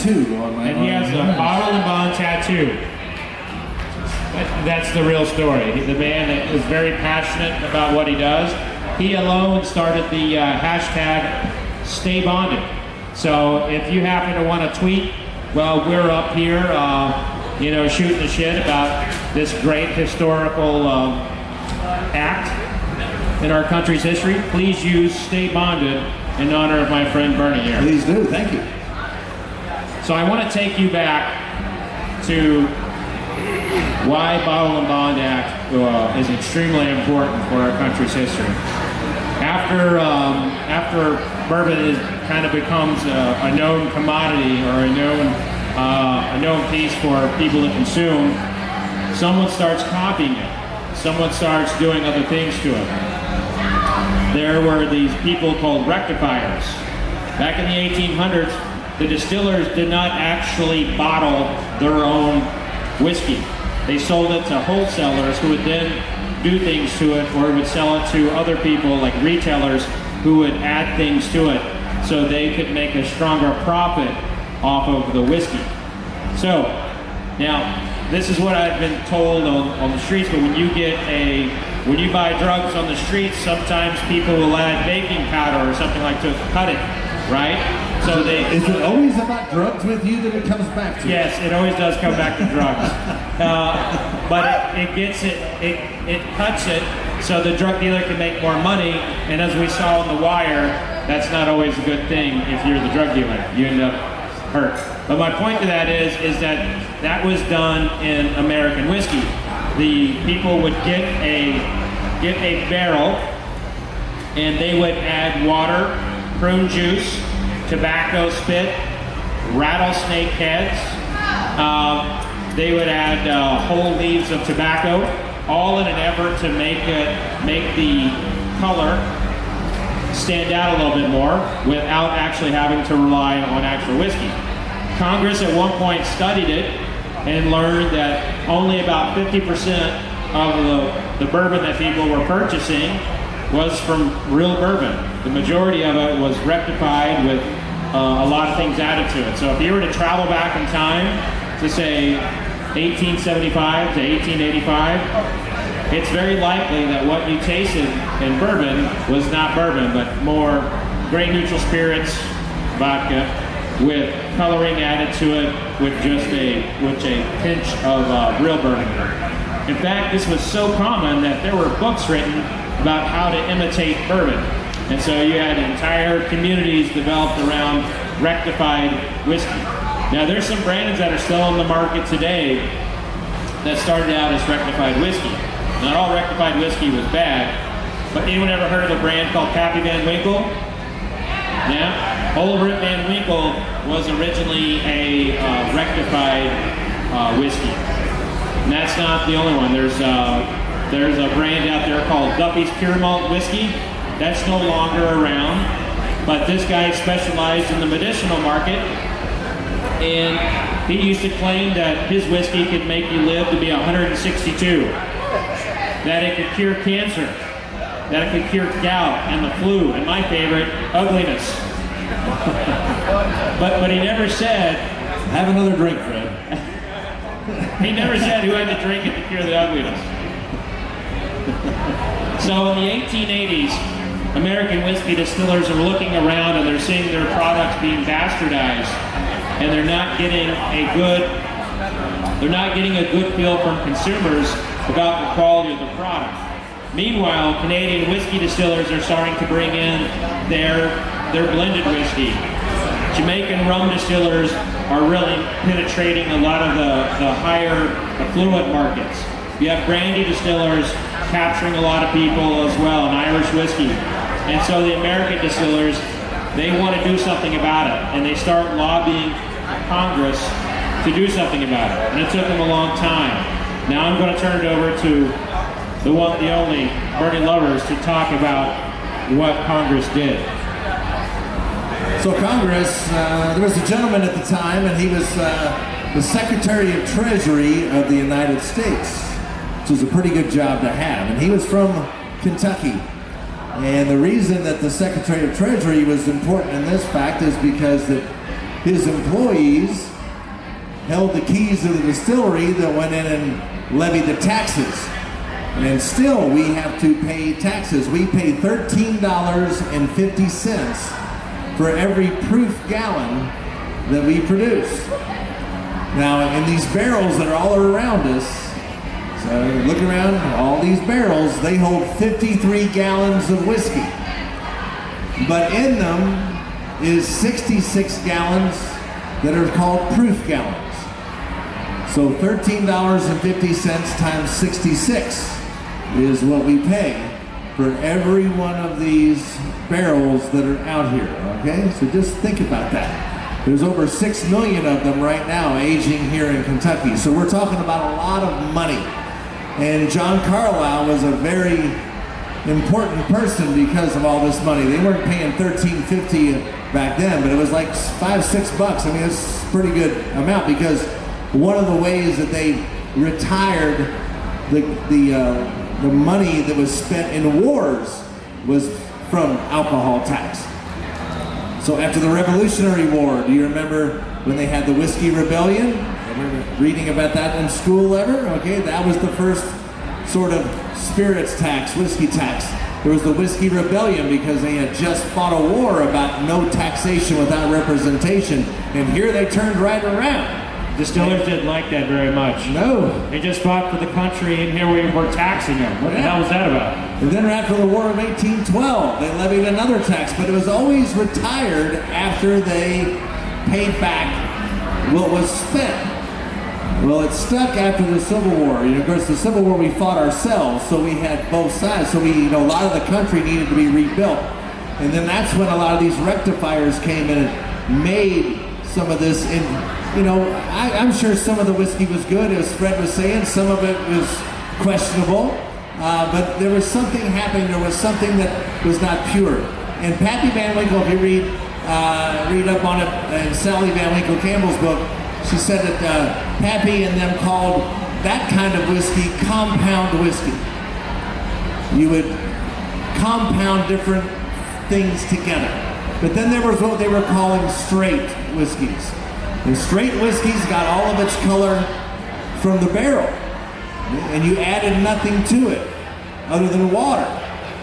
tattoo on my arm. And he has a bottle and bond tattoo. That's the real story. The man is very passionate about what he does. He alone started the hashtag Stay Bonded. So if you happen to want to tweet, well, we're up here, you know, shooting the shit about this great historical act in our country's history, please use Stay Bonded in honor of my friend Bernie here. Please do, thank you. So I want to take you back to why Bottle and Bond Act is extremely important for our country's history. After bourbon kind of becomes a known commodity or a known piece for people to consume, someone starts copying it. Someone starts doing other things to it. There were these people called rectifiers. Back in the 1800s, the distillers did not actually bottle their own whiskey. They sold it to wholesalers who would then do things to it, or would sell it to other people like retailers who would add things to it so they could make a stronger profit off of the whiskey. So, now, this is what I've been told on the streets, but when you buy drugs on the streets, sometimes people will add baking powder or something like to cut it, right? So is it always about drugs with you that it comes back to? Yes, it always does come back to drugs. But it cuts it so the drug dealer can make more money, and as we saw on The Wire, that's not always a good thing if you're the drug dealer. You end up hurt. But my point to that is that was done in American whiskey. The people would get a barrel, and they would add water, prune juice, tobacco spit, rattlesnake heads. They would add whole leaves of tobacco, all in an effort to make the color stand out a little bit more without actually having to rely on actual whiskey. Congress at one point studied it and learned that only about 50% of the bourbon that people were purchasing was from real bourbon. The majority of it was rectified with a lot of things added to it. So if you were to travel back in time to say 1875 to 1885, it's very likely that what you tasted in bourbon was not bourbon, but more grain neutral spirits, vodka, with coloring added to it with just a pinch of real bourbon. In fact, this was so common that there were books written about how to imitate bourbon. And so you had entire communities developed around rectified whiskey. Now there's some brands that are still on the market today that started out as rectified whiskey. Not all rectified whiskey was bad, but anyone ever heard of a brand called Pappy Van Winkle? Yeah? Old Rip Van Winkle was originally a rectified whiskey. And that's not the only one. There's a brand out there called Duffy's Pure Malt Whiskey. That's no longer around, but this guy specialized in the medicinal market, and he used to claim that his whiskey could make you live to be 162, that it could cure cancer, that it could cure gout and the flu, and my favorite, ugliness. but he never said, have another drink, Fred. He never said who had to drink it to cure the ugliness. So in the 1880s, American whiskey distillers are looking around and they're seeing their products being bastardized, and they're not getting a good feel from consumers about the quality of the product. Meanwhile, Canadian whiskey distillers are starting to bring in their blended whiskey. Jamaican rum distillers are really penetrating a lot of the higher affluent markets. You have brandy distillers capturing a lot of people as well, and Irish whiskey. And so the American distillers, they want to do something about it, and they start lobbying Congress to do something about it. And it took them a long time. Now I'm going to turn it over to the one, the only, Bernie Lubbers, to talk about what Congress did. So Congress, there was a gentleman at the time, and he was the Secretary of Treasury of the United States, which was a pretty good job to have. And he was from Kentucky. And the reason that the Secretary of Treasury was important in this fact is because that his employees held the keys to the distillery that went in and levied the taxes. And still we have to pay taxes. We pay $13.50 for every proof gallon that we produce. Now, in these barrels that are all around us, so look around, all these barrels, they hold 53 gallons of whiskey. But in them is 66 gallons that are called proof gallons. So $13.50 times 66 is what we pay for every one of these barrels that are out here, okay? So just think about that. There's over 6 million of them right now aging here in Kentucky. So we're talking about a lot of money. And John Carlisle was a very important person because of all this money. They weren't paying $13.50 back then, but it was like $5-6. I mean, it's a pretty good amount because one of the ways that they retired the money that was spent in wars was from alcohol tax. So after the Revolutionary War, do you remember when they had the Whiskey Rebellion? Remember reading about that in school ever? Okay, that was the first sort of spirits tax, whiskey tax. There was the Whiskey Rebellion because they had just fought a war about no taxation without representation, and here they turned right around. Distillers didn't like that very much. No. They just fought for the country, and here we were taxing them. What the hell was that about? And then after the War of 1812, they levied another tax, but it was always retired after they paid back what was spent. Well, it stuck after the Civil War. You know, of course, the Civil War we fought ourselves, so we had both sides. So a lot of the country needed to be rebuilt. And then that's when a lot of these rectifiers came in and made some of this. I'm sure some of the whiskey was good, as Fred was saying. Some of it was questionable, but there was something happening. There was something that was not pure. And Pappy Van Winkle, if you read up on it in Sally Van Winkle Campbell's book, she said that Pappy and them called that kind of whiskey compound whiskey. You would compound different things together. But then there was what they were calling straight whiskeys. And straight whiskey's got all of its color from the barrel. And you added nothing to it other than water.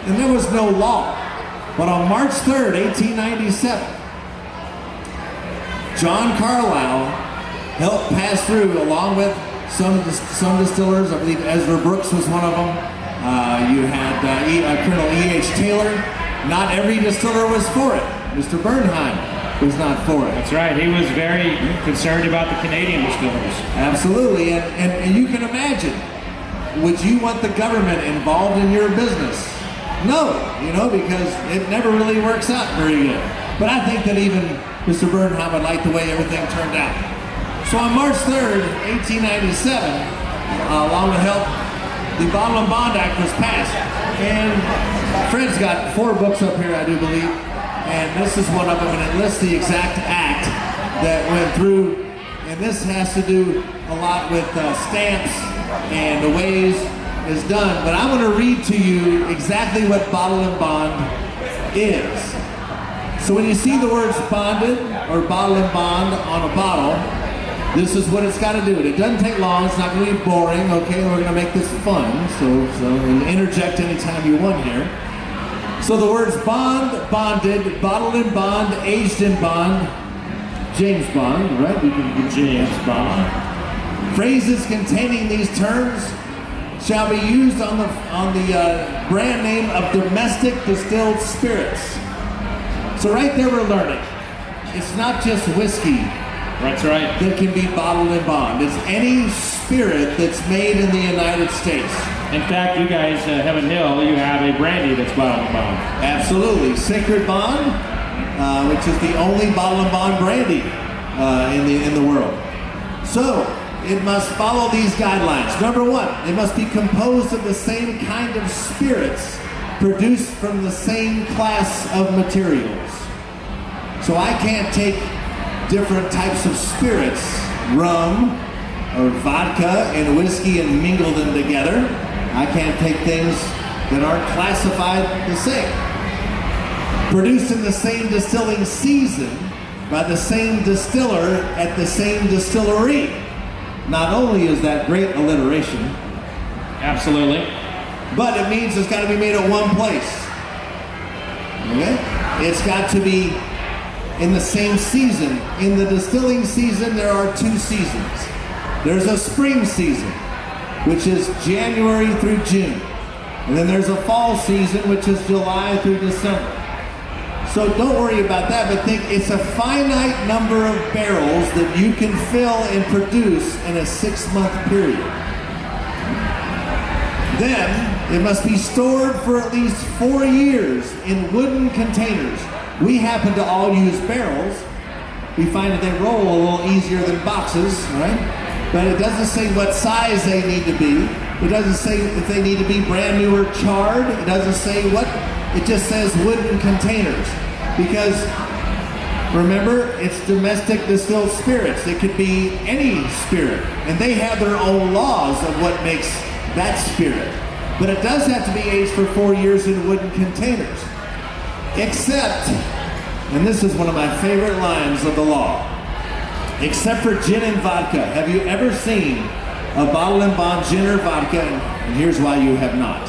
And there was no law. But on March 3rd, 1897, John Carlisle helped pass through, along with some distillers. I believe Ezra Brooks was one of them. You had Colonel E.H. Taylor. Not every distiller was for it. Mr. Bernheim was not for it. That's right. He was very concerned about the Canadian distillers. Absolutely. And you can imagine, would you want the government involved in your business? No, because it never really works out very good. But I think that even Mr. Bernheim would like the way everything turned out. So on March 3rd, 1897, along with help, the Bottle and Bond Act was passed. And Fred's got 4 books up here, I do believe. And this is one of them, and it lists the exact act that went through. And this has to do a lot with stamps and the ways it's done. But I'm going to read to you exactly what Bottle and Bond is. So when you see the words bonded or Bottle and Bond on a bottle, this is what it's got to do. It doesn't take long. It's not going to be boring. Okay, we're going to make this fun. So and interject anytime you want here. So the words bond, bonded, bottled in bond, aged in bond, James Bond, right? We can do James Bond. Phrases containing these terms shall be used on the brand name of domestic distilled spirits. So right there we're learning. It's not just whiskey. That's right. That can be bottled in bond. It's any spirit that's made in the United States. In fact, you guys have a Hill, you have a brandy that's bottled and bond. Absolutely. Sacred Bond, which is the only bottle and bond brandy in the world. So, it must follow these guidelines. Number 1, it must be composed of the same kind of spirits produced from the same class of materials. So I can't take different types of spirits, rum or vodka and whiskey, and mingle them together. I can't take things that aren't classified the same. Produced in the same distilling season by the same distiller at the same distillery. Not only is that great alliteration, Absolutely. but it means it's got to be made at one place. Okay? It's got to be in the same season. In the distilling season, there are two seasons. There's a spring season, which is January through June. And then there's a fall season, which is July through December. So don't worry about that, but think it's a finite number of barrels that you can fill and produce in a 6-month period. Then, it must be stored for at least 4 years in wooden containers. We happen to all use barrels. We find that they roll a little easier than boxes, right? But it doesn't say what size they need to be. It doesn't say if they need to be brand new or charred. It doesn't say what. It just says wooden containers. Because, remember, it's domestic distilled spirits. It could be any spirit. And they have their own laws of what makes that spirit. But it does have to be aged for 4 years in wooden containers. Except, and this is one of my favorite lines of the law, except for gin and vodka. Have you ever seen a bottle and bond gin or vodka? And here's why you have not.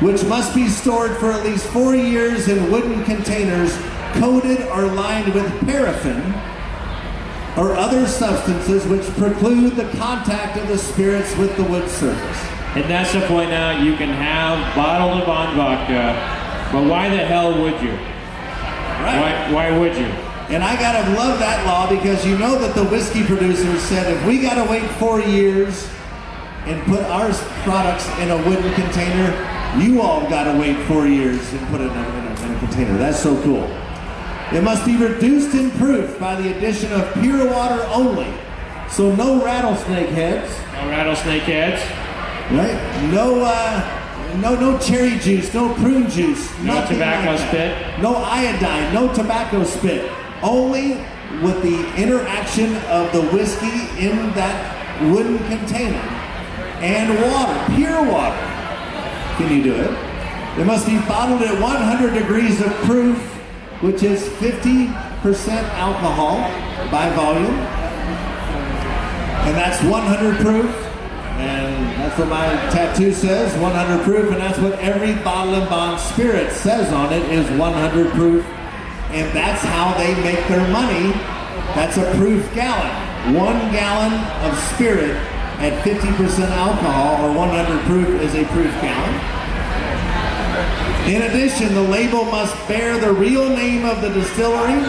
Which must be stored for at least 4 years in wooden containers coated or lined with paraffin or other substances which preclude the contact of the spirits with the wood surface. And that's to point out you can have bottled and bond vodka, but why the hell would you? Right. Why would you? And I gotta love that law because you know that the whiskey producers said if we gotta wait 4 years and put our products in a wooden container, you all gotta wait 4 years and put it in a container. That's so cool. It must be reduced in proof by the addition of pure water only. So no rattlesnake heads. No rattlesnake heads. Right? No cherry juice, no prune juice. No tobacco spit. No iodine, no tobacco spit. Only with the interaction of the whiskey in that wooden container and water, pure water. Can you do it? It must be bottled at 100 degrees of proof, which is 50% alcohol by volume. And that's 100 proof. And that's what my tattoo says, 100 proof. And that's what every bottle and bond spirit says on it is 100 proof. And that's how they make their money. That's a proof gallon. 1 gallon of spirit at 50% alcohol or 100 proof is a proof gallon. In addition, the label must bear the real name of the distillery,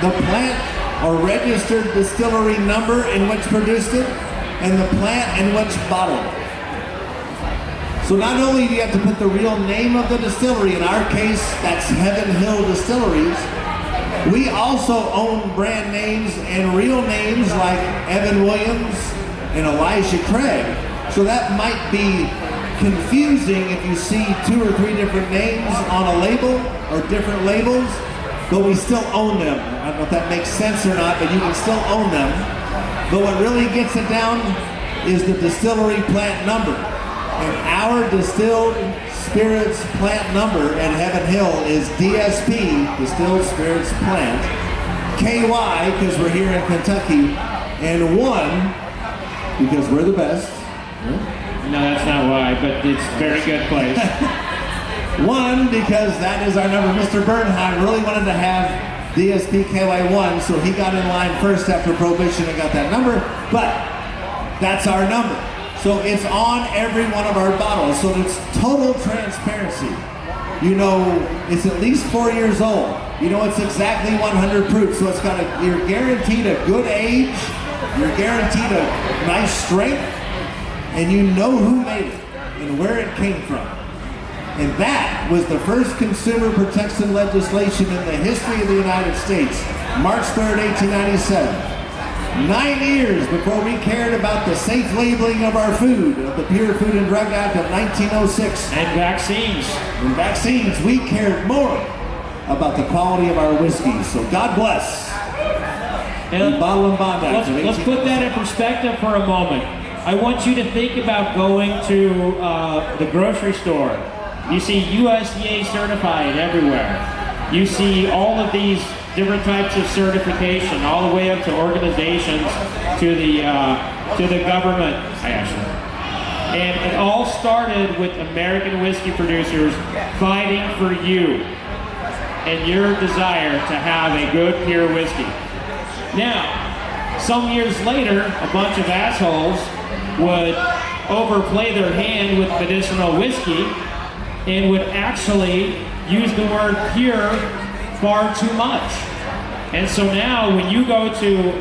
the plant or registered distillery number in which produced it, and the plant in which bottled it. So not only do you have to put the real name of the distillery, in our case, that's Heaven Hill Distilleries, we also own brand names and real names like Evan Williams and Elijah Craig. So that might be confusing if you see 2 or 3 different names on a label or different labels, but we still own them. I don't know if that makes sense or not, but you can still own them. But what really gets it down is the distillery plant number. And our distilled spirits plant number at Heaven Hill is DSP, Distilled Spirits Plant, KY, because we're here in Kentucky, and 1, because we're the best. No, that's not why, but it's a very good place. 1, because that is our number. Mr. Bernheim really wanted to have DSP KY1, so he got in line first after Prohibition and got that number, but that's our number. So it's on every one of our bottles, so it's total transparency. You know, it's at least 4 years old. You know, it's exactly 100 proof, so it's got you're guaranteed a good age, you're guaranteed a nice strength, and you know who made it and where it came from. And that was the first consumer protection legislation in the history of the United States, March 3rd, 1897. 9 years before we cared about the safe labeling of our food, of the Pure Food and Drug Act of 1906. And vaccines. And vaccines, we cared more about the quality of our whiskey. So God bless. And Bottle and Bond Act. Let's put that in perspective for a moment. I want you to think about going to the grocery store. You see USDA certified everywhere. You see all of these different types of certification, all the way up to organizations, to the government. And it all started with American whiskey producers fighting for you and your desire to have a good, pure whiskey. Now, some years later, a bunch of assholes would overplay their hand with medicinal whiskey and would actually use the word pure far too much. And so now, when you go to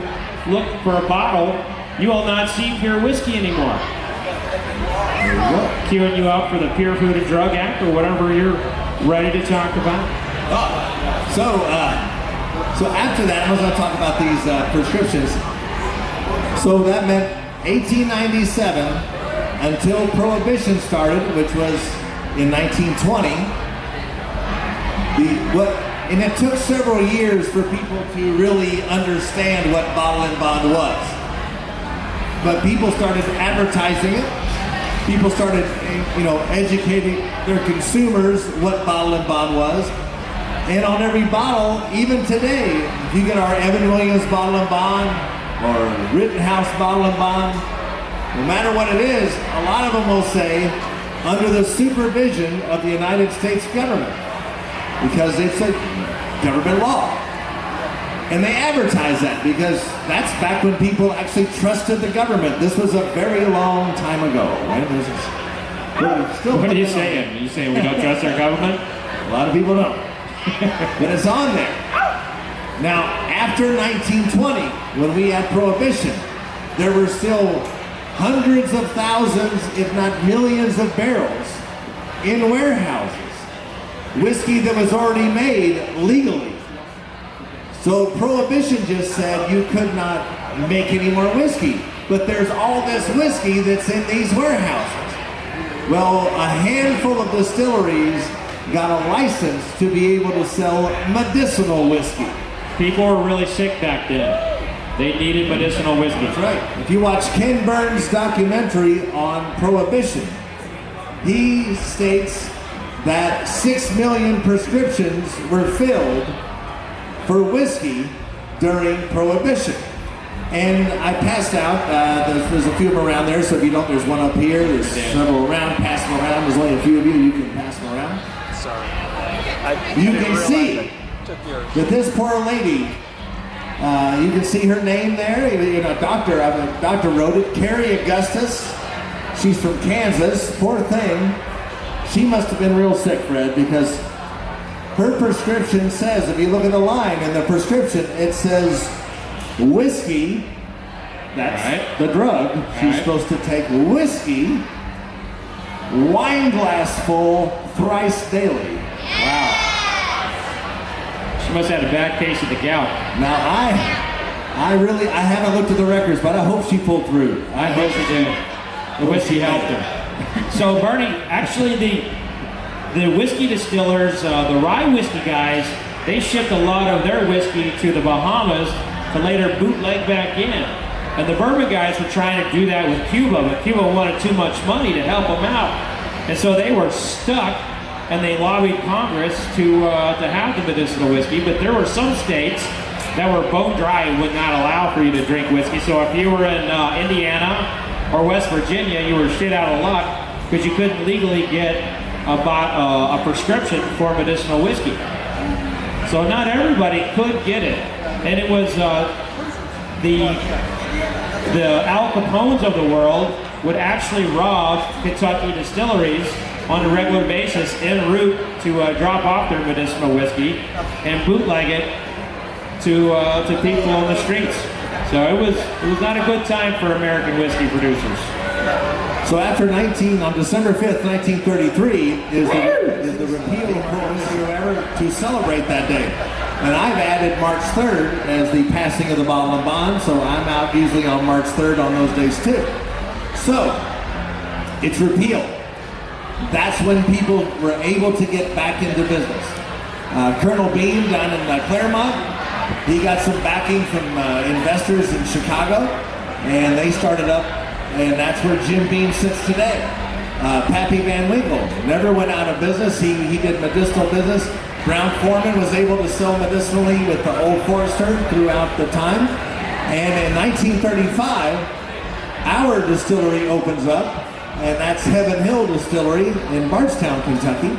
look for a bottle, you will not see pure whiskey anymore. Queuing you up for the Pure Food and Drug Act or whatever you're ready to talk about. So after that, I was going to talk about these prescriptions. So that meant 1897 until Prohibition started, which was in 1920. And it took several years for people to really understand what bottle and bond was. But people started advertising it. People started, educating their consumers what bottle and bond was. And on every bottle, even today, if you get our Evan Williams bottle and bond or Rittenhouse bottle and bond, no matter what it is, a lot of them will say, under the supervision of the United States government, because it's a government law. And they advertise that because that's back when people actually trusted the government. This was a very long time ago, right? What are you saying? Are you saying we don't trust our government? A lot of people don't. But it's on there. Now, after 1920, when we had Prohibition, there were still hundreds of thousands, if not millions of barrels in warehouses. Whiskey that was already made legally. So Prohibition just said you could not make any more whiskey. But there's all this whiskey that's in these warehouses. Well, a handful of distilleries got a license to be able to sell medicinal whiskey. People were really sick back then. They needed medicinal whiskey. That's right. If you watch Ken Burns' documentary on Prohibition, he states that 6 million prescriptions were filled for whiskey during Prohibition. And I passed out, there's a few of them around there, so if you don't, there's one up here, there's several around, pass them around, there's only a few of you can pass them around. Sorry. You can see that this poor lady, you can see her name there, a doctor wrote it, Carrie Augustus. She's from Kansas, poor thing. She must have been real sick, Fred, because her prescription says, if you look at the line in the prescription, it says whiskey, that's the drug. She's supposed to take whiskey, wine glass full, thrice daily. Wow. She must have had a bad case of the gout. Now I haven't looked at the records, but I hope she pulled through. I hope she did. The whiskey helped her. So Bernie, actually the whiskey distillers, the rye whiskey guys, they shipped a lot of their whiskey to the Bahamas to later bootleg back in. And the bourbon guys were trying to do that with Cuba, but Cuba wanted too much money to help them out. And so they were stuck, and they lobbied Congress to have the medicinal whiskey, but there were some states that were bone dry and would not allow for you to drink whiskey. So if you were in Indiana or West Virginia, you were shit out of luck because you couldn't legally get a prescription for medicinal whiskey. So not everybody could get it. And it was the Al Capones of the world would actually rob Kentucky distilleries on a regular basis en route to drop off their medicinal whiskey and bootleg it to people on the streets. So it was not a good time for American whiskey producers. So after on December 5th, 1933, is the repeal of Prohibition to celebrate that day. And I've added March 3rd as the passing of the bottle and bond, so I'm out usually on March 3rd on those days too. So, it's repealed. That's when people were able to get back into business. Colonel Bean down in Claremont, he got some backing from investors in Chicago, and they started up, and that's where Jim Beam sits today. Pappy Van Winkle never went out of business. He did medicinal business. Brown-Forman was able to sell medicinally with the Old Forester throughout the time. And in 1935, our distillery opens up, and that's Heaven Hill Distillery in Bardstown, Kentucky.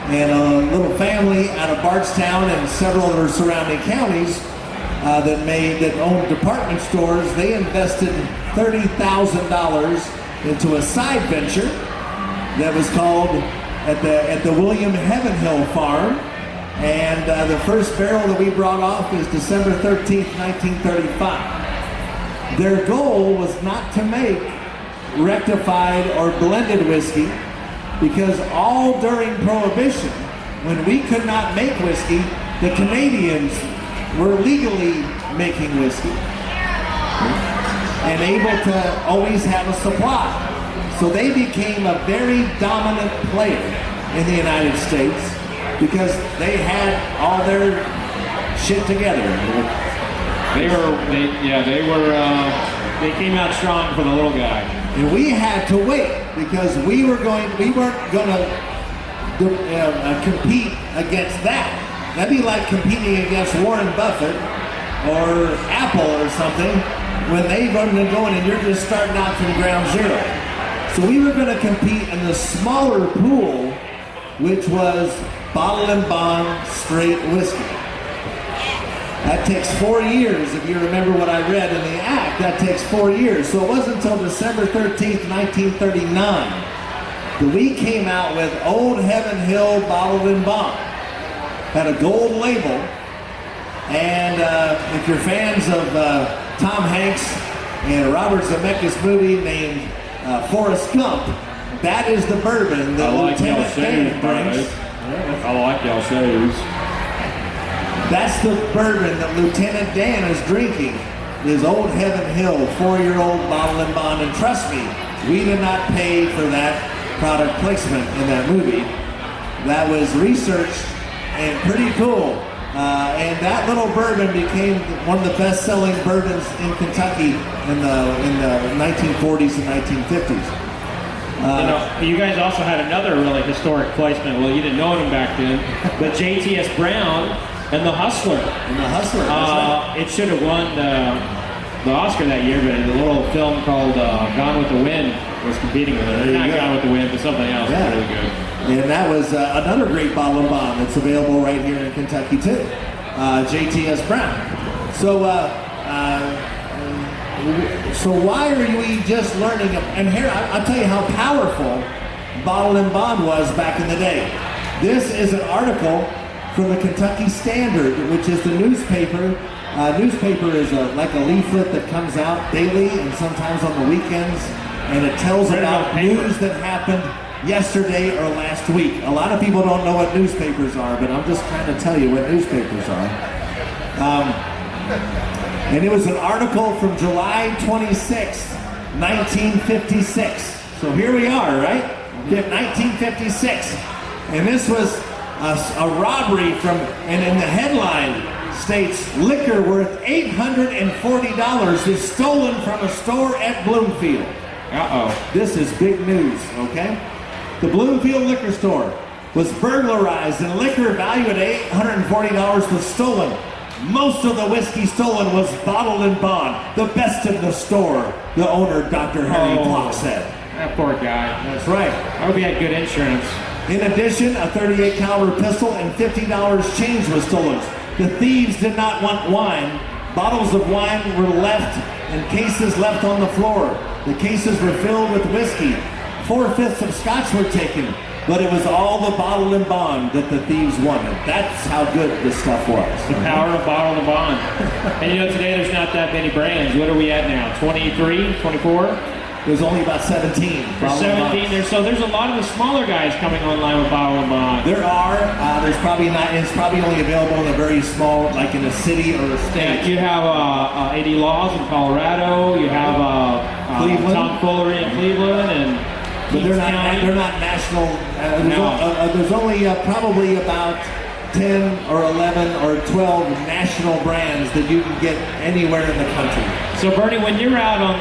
And a little family out of Bardstown and several other surrounding counties that owned department stores, they invested $30,000 into a side venture that was called at the William Heaven Hill Farm. And the first barrel that we brought off is December 13th, 1935. Their goal was not to make rectified or blended whiskey, because all during Prohibition, when we could not make whiskey, the Canadians were legally making whiskey and able to always have a supply. So they became a very dominant player in the United States because they had all their shit together. They came out strong for the little guy. And we had to wait because we weren't going to compete against that. That'd be like competing against Warren Buffett or Apple or something when they run and going and you're just starting out from ground zero. So we were going to compete in the smaller pool, which was bottle and bond straight whiskey. That takes 4 years, if you remember what I read in the Act, that takes 4 years. So it wasn't until December 13th, 1939 that we came out with Old Heaven Hill Bottled and Bond. Had a gold label, and if you're fans of Tom Hanks and Robert Zemeckis movie named Forrest Gump, that is the bourbon that Lieutenant Dan drinks. I like y'all shows. That's the bourbon that Lieutenant Dan is drinking, is Old Heaven Hill, 4-year-old bottle and bond. And trust me, we did not pay for that product placement in that movie. That was researched and pretty cool. And that little bourbon became one of the best-selling bourbons in Kentucky in the 1940s and 1950s. You guys also had another really historic placement. Well, you didn't know him back then, but JTS Brown and the Hustler. It should have won the Oscar that year, but the little film called Gone with the Wind was competing with it. Not Gone with the Wind, but something else. Yeah. Really good. And that was another great bottle and bond that's available right here in Kentucky too. JTS Brown. So why are we just learning? And here, I'll tell you how powerful Bottle and Bond was back in the day. This is an article from the Kentucky Standard, which is the newspaper. Newspaper is like a leaflet that comes out daily and sometimes on the weekends, and it tells about news that happened yesterday or last week. A lot of people don't know what newspapers are, but I'm just trying to tell you what newspapers are. And it was an article from July 26, 1956. So here we are, right? 1956. And this was a robbery and in the headline states, liquor worth $840 is stolen from a store at Bloomfield. Uh-oh. This is big news, okay? The Bloomfield liquor store was burglarized and liquor valued at $840 was stolen. Most of the whiskey stolen was bottled and bond, the best in the store, the owner, Dr. Harry Block, said. That poor guy. That's right. I hope he had good insurance. In addition, a .38 caliber pistol and $50 change was stolen. The thieves did not want wine. Bottles of wine were left and cases left on the floor. The cases were filled with whiskey. 4/5 of scotch were taken, but it was all the bottle and bond that the thieves wanted. That's how good this stuff was. The power of bottle and bond. And today there's not that many brands. What are we at now? 23, 24? There's only about 17. There's 17. So there's a lot of the smaller guys coming online with bottle and bond. There are. There's probably not. It's probably only available in a very small, like in a city or a state. Yeah, you have 80 Laws in Colorado. You have Cleveland. Tom Foolery in Cleveland, and but they're not national. There's only probably about 10 or 11 or 12 national brands that you can get anywhere in the country. So Bernie, when you're out on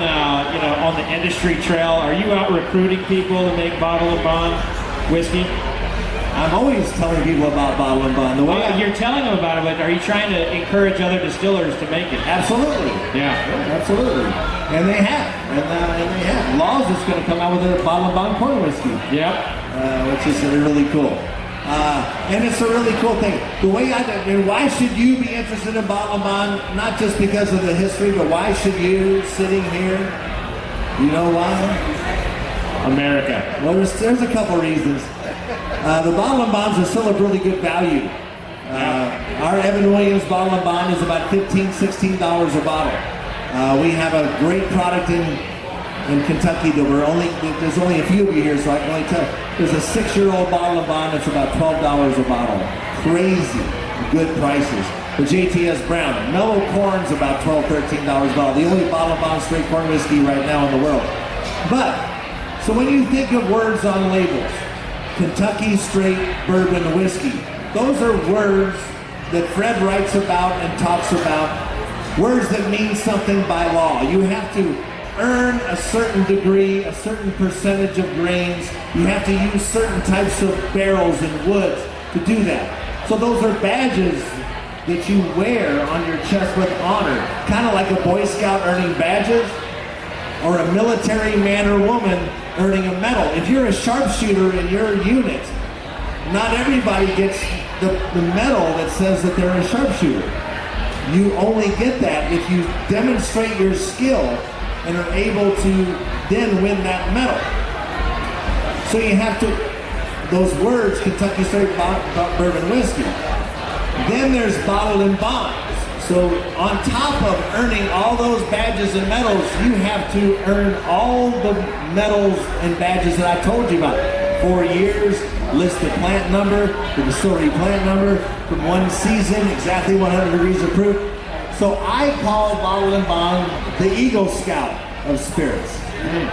the industry trail, are you out recruiting people to make bottle and bond whiskey? I'm always telling people about Bottle and Bond. The way you're telling them about it, but are you trying to encourage other distillers to make it? Absolutely. Yeah, absolutely. And they have. And they have. Laws is going to come out with a Bottle and Bond corn whiskey. Yep. Which is really cool. And it's a really cool thing. The way and why should you be interested in Bottle and Bond? Not just because of the history, but why should you, sitting here, you know why? America. Well, there's a couple reasons. The Bottle and Bonds are still a really good value. Our Evan Williams Bottle and Bond is about $15, $16 a bottle. We have a great product in Kentucky that there's only a few of you here, so I can only tell. There's a 6-year-old Bottle and Bond that's about $12 a bottle. Crazy good prices. The JTS Brown, mellow corn's about $12, $13 a bottle. The only Bottle and Bond straight corn whiskey right now in the world. But, so when you think of words on labels, Kentucky straight bourbon whiskey, those are words that Fred writes about and talks about, words that mean something by law. You have to earn a certain degree, a certain percentage of grains. You have to use certain types of barrels and woods to do that. So those are badges that you wear on your chest with honor, kind of like a Boy Scout earning badges or a military man or woman earning a medal. If you're a sharpshooter in your unit, not everybody gets the medal that says that they're a sharpshooter. You only get that if you demonstrate your skill and are able to then win that medal. So you have to, those words, Kentucky straight bourbon whiskey. Then there's Bottled and Bonds. So on top of earning all those badges and medals, you have to earn all the medals and badges that I told you about. 4 years, list the plant number, the distillery plant number, from 1 season, exactly 100 degrees of proof. So I call Bottled and Bond the Eagle Scout of spirits.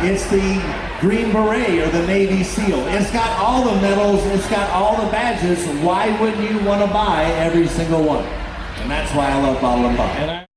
It's the Green Beret or the Navy SEAL. It's got all the medals, it's got all the badges. Why wouldn't you want to buy every single one? And that's why I love Bottled and Bond.